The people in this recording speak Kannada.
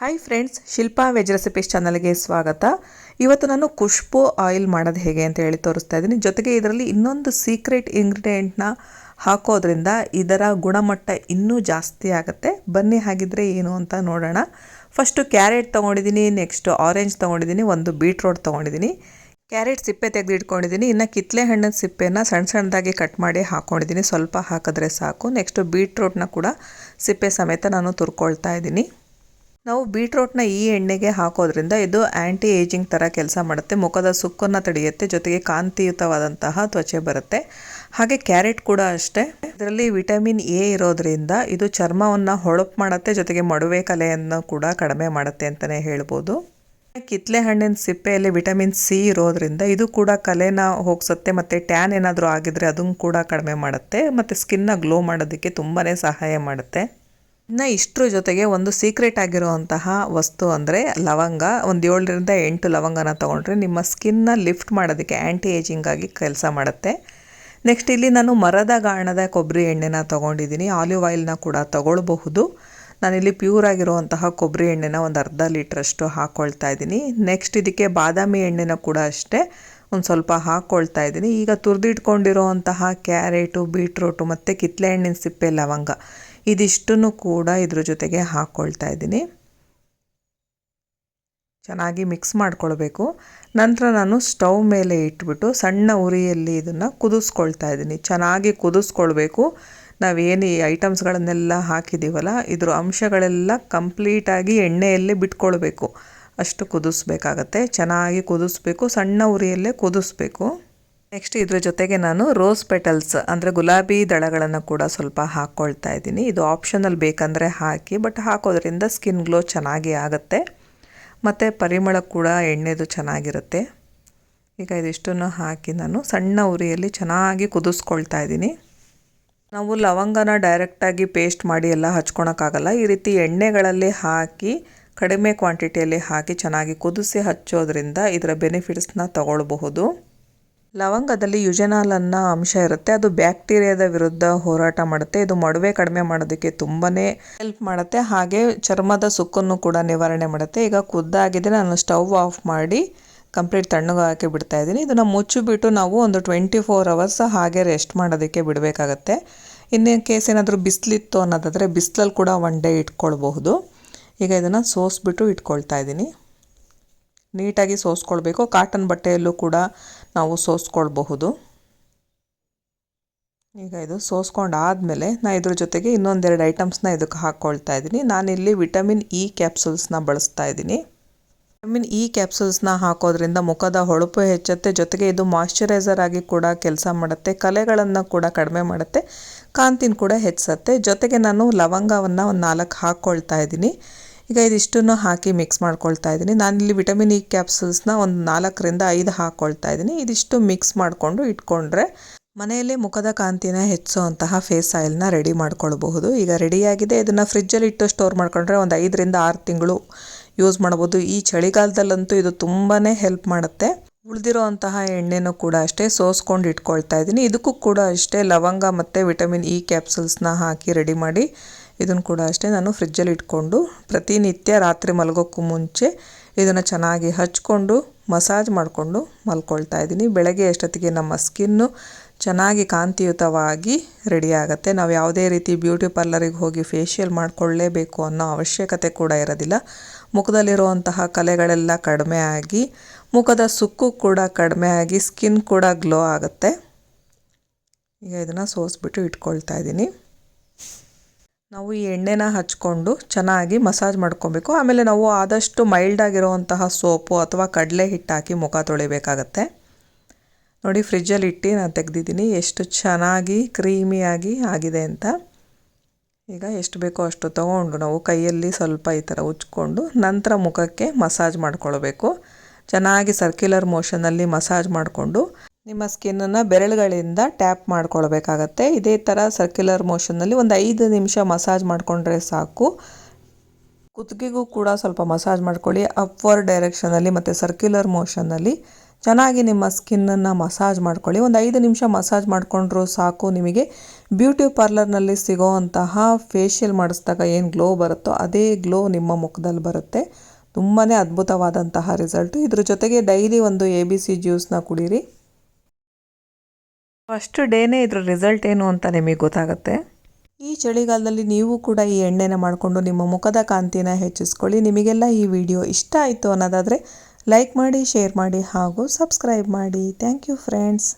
Hi friends, Shilpa veg recipes ಚಾನಲ್ಗೆ ಸ್ವಾಗತ. ಇವತ್ತು ನಾನು ಖುಷ್ಬು ಆಯಿಲ್ ಮಾಡೋದು ಹೇಗೆ ಅಂತ ಹೇಳಿ ತೋರಿಸ್ತಾ ಇದ್ದೀನಿ. ಜೊತೆಗೆ ಇದರಲ್ಲಿ ಇನ್ನೊಂದು ಸೀಕ್ರೆಟ್ ಇಂಗ್ರೀಡಿಯೆಂಟ್ನ ಹಾಕೋದ್ರಿಂದ ಇದರ ಗುಣಮಟ್ಟ ಇನ್ನೂ ಜಾಸ್ತಿ ಆಗುತ್ತೆ. ಬನ್ನಿ ಹಾಗಿದ್ರೆ ಏನು ಅಂತ ನೋಡೋಣ. ಫಸ್ಟು ಕ್ಯಾರೆಟ್ ತೊಗೊಂಡಿದ್ದೀನಿ, ನೆಕ್ಸ್ಟ್ ಆರೆಂಜ್ ತೊಗೊಂಡಿದ್ದೀನಿ, ಒಂದು ಬೀಟ್ರೋಟ್ ತೊಗೊಂಡಿದ್ದೀನಿ. ಕ್ಯಾರೆಟ್ ಸಿಪ್ಪೆ ತೆಗೆದು ಇಟ್ಕೊಂಡಿದ್ದೀನಿ. ಇನ್ನು ಕಿತ್ತಲೆ ಹಣ್ಣಿನ ಸಿಪ್ಪೆನ ಸಣ್ಣ ಸಣ್ಣದಾಗಿ ಕಟ್ ಮಾಡಿ ಹಾಕ್ಕೊಂಡಿದ್ದೀನಿ. ಸ್ವಲ್ಪ ಹಾಕಿದ್ರೆ ಸಾಕು. ನೆಕ್ಸ್ಟು ಬೀಟ್ರೋಟ್ನ ಕೂಡ ಸಿಪ್ಪೆ ಸಮೇತ ನಾನು ತುರ್ಕೊಳ್ತಾ ಇದ್ದೀನಿ. ನಾವು ಬೀಟ್ರೋಟ್ನ ಈ ಎಣ್ಣೆಗೆ ಹಾಕೋದ್ರಿಂದ ಇದು ಆ್ಯಂಟಿ ಏಜಿಂಗ್ ಥರ ಕೆಲಸ ಮಾಡುತ್ತೆ. ಮುಖದ ಸುಕ್ಕನ್ನು ತಡೆಯುತ್ತೆ, ಜೊತೆಗೆ ಕಾಂತಿಯುತವಾದಂತಹ ತ್ವಚೆ ಬರುತ್ತೆ. ಹಾಗೆ ಕ್ಯಾರೆಟ್ ಕೂಡ ಅಷ್ಟೇ, ಇದರಲ್ಲಿ ವಿಟಮಿನ್ ಎ ಇರೋದ್ರಿಂದ ಇದು ಚರ್ಮವನ್ನು ಹೊಳಪು ಮಾಡುತ್ತೆ, ಜೊತೆಗೆ ಮೊಡವೆ ಕಲೆಯನ್ನು ಕೂಡ ಕಡಿಮೆ ಮಾಡುತ್ತೆ ಅಂತಲೇ ಹೇಳ್ಬೋದು. ಕಿತ್ತಲೆ ಹಣ್ಣಿನ ಸಿಪ್ಪೆಯಲ್ಲಿ ವಿಟಮಿನ್ ಸಿ ಇರೋದ್ರಿಂದ ಇದು ಕೂಡ ಕಲೆನ ಹೋಗಿಸುತ್ತೆ, ಮತ್ತು ಟ್ಯಾನ್ ಏನಾದರೂ ಆಗಿದ್ರೆ ಅದನ್ನು ಕೂಡ ಕಡಿಮೆ ಮಾಡುತ್ತೆ, ಮತ್ತು ಸ್ಕಿನ್ನ ಗ್ಲೋ ಮಾಡೋದಕ್ಕೆ ತುಂಬಾ ಸಹಾಯ ಮಾಡುತ್ತೆ. ಇನ್ನು ಇಷ್ಟರ ಜೊತೆಗೆ ಒಂದು ಸೀಕ್ರೆಟ್ ಆಗಿರುವಂತಹ ವಸ್ತು ಅಂದರೆ ಲವಂಗ. ಒಂದು 7ರಿಂದ 8 ಲವಂಗನ ತೊಗೊಂಡ್ರೆ ನಿಮ್ಮ ಸ್ಕಿನ್ನ ಲಿಫ್ಟ್ ಮಾಡೋದಕ್ಕೆ ಆ್ಯಂಟಿ ಏಜಿಂಗ್ ಆಗಿ ಕೆಲಸ ಮಾಡುತ್ತೆ. ನೆಕ್ಸ್ಟ್ ಇಲ್ಲಿ ನಾನು ಮರದ ಗಾಣದ ಕೊಬ್ಬರಿ ಎಣ್ಣೆನ ತೊಗೊಂಡಿದ್ದೀನಿ. ಆಲಿವ್ ಆಯಿಲ್ನ ಕೂಡ ತೊಗೊಳ್ಬಹುದು. ನಾನಿಲ್ಲಿ ಪ್ಯೂರ್ ಆಗಿರುವಂತಹ ಕೊಬ್ಬರಿ ಎಣ್ಣೆನ ಒಂದು ಅರ್ಧ ಲೀಟ್ರಷ್ಟು ಹಾಕ್ಕೊಳ್ತಾ ಇದ್ದೀನಿ. ನೆಕ್ಸ್ಟ್ ಇದಕ್ಕೆ ಬಾದಾಮಿ ಎಣ್ಣೆನ ಕೂಡ ಅಷ್ಟೇ ಒಂದು ಸ್ವಲ್ಪ ಹಾಕ್ಕೊಳ್ತಾ ಇದ್ದೀನಿ. ಈಗ ತುರಿದಿಟ್ಕೊಂಡಿರುವಂತಹ ಕ್ಯಾರೆಟು, ಬೀಟ್ರೋಟು ಮತ್ತು ಕಿತ್ತಲೆ ಹಣ್ಣಿನ ಸಿಪ್ಪೆ, ಲವಂಗ ಇದಿಷ್ಟನ್ನು ಕೂಡ ಇದ್ರ ಜೊತೆಗೆ ಹಾಕ್ಕೊಳ್ತಾ ಇದ್ದೀನಿ. ಚೆನ್ನಾಗಿ ಮಿಕ್ಸ್ ಮಾಡ್ಕೊಳ್ಬೇಕು. ನಂತರ ನಾನು ಸ್ಟವ್ ಮೇಲೆ ಇಟ್ಬಿಟ್ಟು ಸಣ್ಣ ಉರಿಯಲ್ಲಿ ಇದನ್ನು ಕುದಿಸ್ಕೊಳ್ತಾ ಇದ್ದೀನಿ. ಚೆನ್ನಾಗಿ ಕುದಿಸ್ಕೊಳ್ಬೇಕು. ನಾವೇನು ಈ ಐಟಮ್ಸ್ಗಳನ್ನೆಲ್ಲ ಹಾಕಿದ್ದೀವಲ್ಲ, ಇದ್ರ ಅಂಶಗಳೆಲ್ಲ ಕಂಪ್ಲೀಟಾಗಿ ಎಣ್ಣೆಯಲ್ಲೇ ಬಿಟ್ಕೊಳ್ಬೇಕು. ಅಷ್ಟು ಕುದಿಸ್ಬೇಕಾಗತ್ತೆ. ಚೆನ್ನಾಗಿ ಕುದಿಸ್ಬೇಕು, ಸಣ್ಣ ಉರಿಯಲ್ಲೇ ಕುದಿಸ್ಬೇಕು. ನೆಕ್ಸ್ಟ್ ಇದ್ರ ಜೊತೆಗೆ ನಾನು ರೋಸ್ ಪೆಟಲ್ಸ್ ಅಂದರೆ ಗುಲಾಬಿ ದಳಗಳನ್ನು ಕೂಡ ಸ್ವಲ್ಪ ಹಾಕ್ಕೊಳ್ತಾ ಇದ್ದೀನಿ. ಇದು ಆಪ್ಷನಲ್, ಬೇಕಂದರೆ ಹಾಕಿ, ಬಟ್ ಹಾಕೋದ್ರಿಂದ ಸ್ಕಿನ್ ಗ್ಲೋ ಚೆನ್ನಾಗಿ ಆಗುತ್ತೆ, ಮತ್ತು ಪರಿಮಳ ಕೂಡ ಎಣ್ಣೆದು ಚೆನ್ನಾಗಿರುತ್ತೆ. ಈಗ ಇದಿಷ್ಟನ್ನು ಹಾಕಿ ನಾನು ಸಣ್ಣ ಉರಿಯಲ್ಲಿ ಚೆನ್ನಾಗಿ ಕುದಿಸ್ಕೊಳ್ತಾ ಇದ್ದೀನಿ. ನಾವು ಲವಂಗನ ಡೈರೆಕ್ಟಾಗಿ ಪೇಸ್ಟ್ ಮಾಡಿ ಎಲ್ಲ ಹಚ್ಕೊಳಕ್ಕಾಗಲ್ಲ. ಈ ರೀತಿ ಎಣ್ಣೆಗಳಲ್ಲಿ ಹಾಕಿ ಕಡಿಮೆ ಕ್ವಾಂಟಿಟಿಯಲ್ಲಿ ಹಾಕಿ ಚೆನ್ನಾಗಿ ಕುದಿಸಿ ಹಚ್ಚೋದ್ರಿಂದ ಇದರ ಬೆನಿಫಿಟ್ಸ್ನ ತಗೊಳ್ಬಹುದು. ಲವಂಗದಲ್ಲಿ ಯುಜೆನಾಲ್ ಅನ್ನೋ ಅಂಶ ಇರುತ್ತೆ. ಅದು ಬ್ಯಾಕ್ಟೀರಿಯಾದ ವಿರುದ್ಧ ಹೋರಾಟ ಮಾಡುತ್ತೆ. ಇದು ಮೊಡವೆ ಕಡಿಮೆ ಮಾಡೋದಕ್ಕೆ ತುಂಬಾ ಹೆಲ್ಪ್ ಮಾಡುತ್ತೆ. ಹಾಗೆ ಚರ್ಮದ ಸುಕ್ಕನ್ನು ಕೂಡ ನಿವಾರಣೆ ಮಾಡುತ್ತೆ. ಈಗ ಕುದ್ದಾಗಿದೆ, ನಾನು ಸ್ಟವ್ ಆಫ್ ಮಾಡಿ ಕಂಪ್ಲೀಟ್ ತಣ್ಣಗೆ ಹಾಕಿ ಬಿಡ್ತಾ ಇದ್ದೀನಿ. ಇದನ್ನು ಮುಚ್ಚಿಬಿಟ್ಟು ನಾವು ಒಂದು 24 ಅವರ್ಸ್ ಹಾಗೆ ರೆಸ್ಟ್ ಮಾಡೋದಕ್ಕೆ ಬಿಡಬೇಕಾಗತ್ತೆ. ಇನ್ನೇನು ಕೇಸ್ ಏನಾದರೂ ಬಿಸಿಲಿತ್ತು ಅನ್ನೋದಾದರೆ ಬಿಸಿಲಲ್ಲಿ ಕೂಡ 1 ಡೇ ಇಟ್ಕೊಳ್ಬಹುದು. ಈಗ ಇದನ್ನು ಸೋಸ್ಬಿಟ್ಟು ಇಟ್ಕೊಳ್ತಾ ಇದ್ದೀನಿ. ನೀಟಾಗಿ ಸೋಸ್ಕೊಳ್ಬೇಕು. ಕಾಟನ್ ಬಟ್ಟೆಯಲ್ಲೂ ಕೂಡ ನಾವು ಸೋಸ್ಕೊಳ್ಬಹುದು. ಈಗ ಇದು ಸೋಸ್ಕೊಂಡಾದಮೇಲೆ ನಾನು ಇದ್ರ ಜೊತೆಗೆ ಇನ್ನೊಂದೆರಡು ಐಟಮ್ಸ್ನ ಇದಕ್ಕೆ ಹಾಕ್ಕೊಳ್ತಾ ಇದ್ದೀನಿ. ನಾನಿಲ್ಲಿ ವಿಟಮಿನ್ ಇ ಕ್ಯಾಪ್ಸೂಲ್ಸ್ನ ಬಳಸ್ತಾ ಇದ್ದೀನಿ. ವಿಟಮಿನ್ ಇ ಕ್ಯಾಪ್ಸೂಲ್ಸ್ನ ಹಾಕೋದ್ರಿಂದ ಮುಖದ ಹೊಳಪು ಹೆಚ್ಚುತ್ತೆ, ಜೊತೆಗೆ ಇದು ಮಾಯ್ಶ್ಚರೈಸರ್ ಆಗಿ ಕೂಡ ಕೆಲಸ ಮಾಡುತ್ತೆ, ಕಲೆಗಳನ್ನು ಕೂಡ ಕಡಿಮೆ ಮಾಡುತ್ತೆ, ಕಾಂತಿನ ಕೂಡ ಹೆಚ್ಚಿಸುತ್ತೆ. ಜೊತೆಗೆ ನಾನು ಲವಂಗವನ್ನು ಒಂದು 4 ಹಾಕ್ಕೊಳ್ತಾ ಇದ್ದೀನಿ. ಈಗ ಇದಿಷ್ಟನ್ನು ಹಾಕಿ ಮಿಕ್ಸ್ ಮಾಡ್ಕೊಳ್ತಾ ಇದ್ದೀನಿ. ನಾನಿಲ್ಲಿ ವಿಟಮಿನ್ ಇ ಕ್ಯಾಪ್ಸೂಲ್ಸ್ನ ಒಂದು 4ರಿಂದ 5 ಹಾಕ್ಕೊಳ್ತಾ ಇದ್ದೀನಿ. ಇದಿಷ್ಟು ಮಿಕ್ಸ್ ಮಾಡಿಕೊಂಡು ಇಟ್ಕೊಂಡ್ರೆ ಮನೆಯಲ್ಲೇ ಮುಖದ ಕಾಂತಿನ ಹೆಚ್ಚುವಂತಹ ಫೇಸ್ ಆಯಿಲ್ನ ರೆಡಿ ಮಾಡ್ಕೊಳ್ಬಹುದು. ಈಗ ರೆಡಿಯಾಗಿದೆ. ಇದನ್ನು ಫ್ರಿಜ್ಜಲ್ಲಿ ಇಟ್ಟು ಸ್ಟೋರ್ ಮಾಡ್ಕೊಂಡ್ರೆ ಒಂದು 5ರಿಂದ 6 ತಿಂಗಳು ಯೂಸ್ ಮಾಡ್ಬೋದು. ಈ ಚಳಿಗಾಲದಲ್ಲಂತೂ ಇದು ತುಂಬಾ ಹೆಲ್ಪ್ ಮಾಡುತ್ತೆ. ಉಳಿದಿರೋಂತಹ ಎಣ್ಣೆನೂ ಕೂಡ ಅಷ್ಟೇ ಸೋಸ್ಕೊಂಡು ಇಟ್ಕೊಳ್ತಾ ಇದ್ದೀನಿ. ಇದಕ್ಕೂ ಕೂಡ ಅಷ್ಟೇ ಲವಂಗ ಮತ್ತು ವಿಟಮಿನ್ ಇ ಕ್ಯಾಪ್ಸೂಲ್ಸ್ನ ಹಾಕಿ ರೆಡಿ ಮಾಡಿ ಇದನ್ನು ಕೂಡ ಅಷ್ಟೇ ನಾನು ಫ್ರಿಜ್ಜಲ್ಲಿ ಇಟ್ಕೊಂಡು ಪ್ರತಿನಿತ್ಯ ರಾತ್ರಿ ಮಲಗೋಕ್ಕೂ ಮುಂಚೆ ಇದನ್ನು ಚೆನ್ನಾಗಿ ಹಚ್ಕೊಂಡು ಮಸಾಜ್ ಮಾಡಿಕೊಂಡು ಮಲ್ಕೊಳ್ತಾ ಇದ್ದೀನಿ. ಬೆಳಗ್ಗೆ ಅಷ್ಟೊತ್ತಿಗೆ ನಮ್ಮ ಸ್ಕಿನ್ನು ಚೆನ್ನಾಗಿ ಕಾಂತಿಯುತವಾಗಿ ರೆಡಿ ಆಗುತ್ತೆ. ನಾವು ಯಾವುದೇ ರೀತಿ ಬ್ಯೂಟಿ ಪಾರ್ಲರಿಗೆ ಹೋಗಿ ಫೇಶಿಯಲ್ ಮಾಡಿಕೊಳ್ಳೇಬೇಕು ಅನ್ನೋ ಅವಶ್ಯಕತೆ ಕೂಡ ಇರೋದಿಲ್ಲ. ಮುಖದಲ್ಲಿರುವಂತಹ ಕಲೆಗಳೆಲ್ಲ ಕಡಿಮೆ ಆಗಿ ಮುಖದ ಸುಕ್ಕು ಕೂಡ ಕಡಿಮೆ ಆಗಿ ಸ್ಕಿನ್ ಕೂಡ ಗ್ಲೋ ಆಗುತ್ತೆ. ಈಗ ಇದನ್ನು ಸೋಸ್ಬಿಟ್ಟು ಇಟ್ಕೊಳ್ತಾ ಇದ್ದೀನಿ. ನಾವು ಈ ಎಣ್ಣೆನ ಹಚ್ಕೊಂಡು ಚೆನ್ನಾಗಿ ಮಸಾಜ್ ಮಾಡ್ಕೊಬೇಕು. ಆಮೇಲೆ ನಾವು ಆದಷ್ಟು ಮೈಲ್ಡ್ ಆಗಿರುವಂತಹ ಸೋಪು ಅಥವಾ ಕಡಲೆ ಹಿಟ್ಟು ಹಾಕಿ ಮುಖ ತೊಳಿಬೇಕಾಗತ್ತೆ. ನೋಡಿ, ಫ್ರಿಜ್ಜಲ್ಲಿ ಇಟ್ಟು ನಾನು ತೆಗೆದಿದ್ದೀನಿ ಎಷ್ಟು ಚೆನ್ನಾಗಿ ಕ್ರೀಮಿಯಾಗಿ ಆಗಿದೆ ಅಂತ. ಈಗ ಎಷ್ಟು ಬೇಕೋ ಅಷ್ಟು ತೊಗೊಂಡು ನಾವು ಕೈಯಲ್ಲಿ ಸ್ವಲ್ಪ ಈ ಥರ ಉಜ್ಕೊಂಡು ನಂತರ ಮುಖಕ್ಕೆ ಮಸಾಜ್ ಮಾಡ್ಕೊಳ್ಬೇಕು. ಚೆನ್ನಾಗಿ ಸರ್ಕ್ಯುಲರ್ ಮೋಷನಲ್ಲಿ ಮಸಾಜ್ ಮಾಡಿಕೊಂಡು ನಿಮ್ಮ ಸ್ಕಿನ್ನನ್ನು ಬೆರಳುಗಳಿಂದ ಟ್ಯಾಪ್ ಮಾಡ್ಕೊಳ್ಬೇಕಾಗತ್ತೆ. ಇದೇ ಥರ ಸರ್ಕ್ಯುಲರ್ ಮೋಷನ್ನಲ್ಲಿ ಒಂದು 5 ನಿಮಿಷ ಮಸಾಜ್ ಮಾಡಿಕೊಂಡ್ರೆ ಸಾಕು. ಕುತ್ತಿಗೆಗೂ ಕೂಡ ಸ್ವಲ್ಪ ಮಸಾಜ್ ಮಾಡ್ಕೊಳ್ಳಿ. ಅಪ್ವರ್ಡ್ ಡೈರೆಕ್ಷನಲ್ಲಿ ಮತ್ತು ಸರ್ಕ್ಯುಲರ್ ಮೋಷನ್ನಲ್ಲಿ ಚೆನ್ನಾಗಿ ನಿಮ್ಮ ಸ್ಕಿನ್ನನ್ನು ಮಸಾಜ್ ಮಾಡ್ಕೊಳ್ಳಿ. ಒಂದು 5 ನಿಮಿಷ ಮಸಾಜ್ ಮಾಡಿಕೊಂಡ್ರೂ ಸಾಕು. ನಿಮಗೆ ಬ್ಯೂಟಿ ಪಾರ್ಲರ್ನಲ್ಲಿ ಸಿಗೋವಂತಹ ಫೇಶಿಯಲ್ ಮಾಡಿಸಿದಾಗ ಏನು ಗ್ಲೋ ಬರುತ್ತೋ ಅದೇ ಗ್ಲೋ ನಿಮ್ಮ ಮುಖದಲ್ಲಿ ಬರುತ್ತೆ. ತುಂಬಾ ಅದ್ಭುತವಾದಂತಹ ರಿಸಲ್ಟು. ಇದ್ರ ಜೊತೆಗೆ ಡೈಲಿ ಒಂದು ABC ಜ್ಯೂಸನ್ನ ಕುಡೀರಿ. ಫಸ್ಟ್ ಡೇನೇ ಇದ್ರ ರಿಸಲ್ಟ್ ಏನು ಅಂತ ನಿಮಗೆ ಗೊತ್ತಾಗುತ್ತೆ. ಈ ಚಳಿಗಾಲದಲ್ಲಿ ನೀವು ಕೂಡ ಈ ಎಣ್ಣೆನ ಮಾಡಿಕೊಂಡು ನಿಮ್ಮ ಮುಖದ ಕಾಂತಿನ ಹೆಚ್ಚಿಸ್ಕೊಳ್ಳಿ. ನಿಮಗೆಲ್ಲ ಈ ವಿಡಿಯೋ ಇಷ್ಟ ಆಯಿತು ಅನ್ನೋದಾದರೆ ಲೈಕ್ ಮಾಡಿ, ಶೇರ್ ಮಾಡಿ ಹಾಗೂ ಸಬ್ಸ್ಕ್ರೈಬ್ ಮಾಡಿ. Thank you friends.